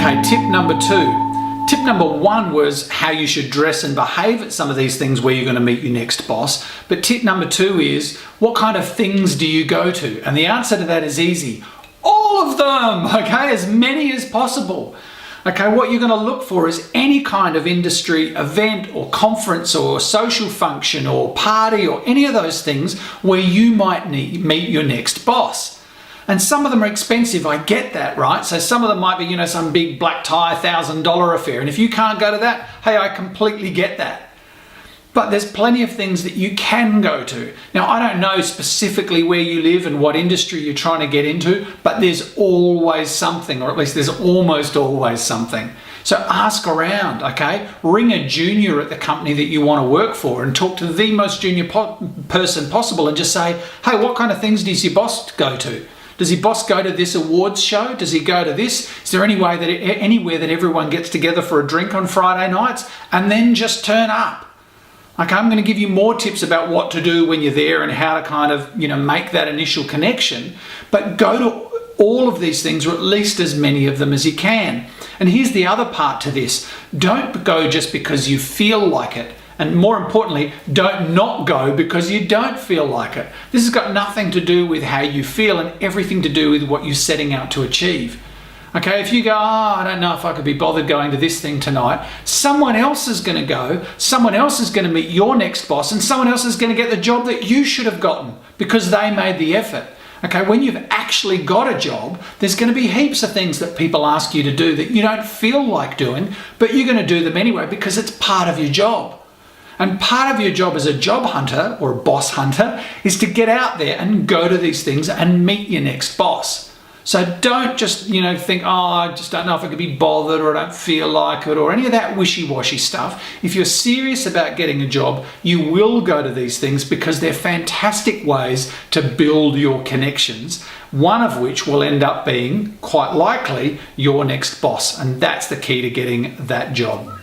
Okay, tip number 2. Tip number 1 was how you should dress and behave at some of these things where you're going to meet your next boss. But tip number 2 is, what kind of things do you go to? And the answer to that is easy. All of them, okay? As many as possible. Okay, what you're going to look for is any kind of industry event or conference or social function or party or any of those things where you might meet your next boss. And some of them are expensive, I get that, right? So some of them might be, some big black tie, $1,000 affair. And if you can't go to that, hey, I completely get that. But there's plenty of things that you can go to. Now, I don't know specifically where you live and what industry you're trying to get into, but there's always something, or at least there's almost always something. So ask around, okay? Ring a junior at the company that you want to work for and talk to the most junior person possible and just say, hey, what kind of things does your boss go to? Does your boss go to this awards show? Does he go to this? Is there anywhere that everyone gets together for a drink on Friday nights? And then just turn up. Okay, I'm going to give you more tips about what to do when you're there and how to kind of, make that initial connection. But go to all of these things, or at least as many of them as you can. And here's the other part to this. Don't go just because you feel like it. And more importantly, don't not go because you don't feel like it. This has got nothing to do with how you feel and everything to do with what you're setting out to achieve. Okay, if you go, I don't know if I could be bothered going to this thing tonight, someone else is going to go, someone else is going to meet your next boss, and someone else is going to get the job that you should have gotten because they made the effort. Okay, when you've actually got a job, there's going to be heaps of things that people ask you to do that you don't feel like doing, but you're going to do them anyway because it's part of your job. And part of your job as a job hunter or a boss hunter is to get out there and go to these things and meet your next boss. So don't just, think, I just don't know if I could be bothered or I don't feel like it or any of that wishy-washy stuff. If you're serious about getting a job, you will go to these things because they're fantastic ways to build your connections, one of which will end up being, quite likely, your next boss. And that's the key to getting that job.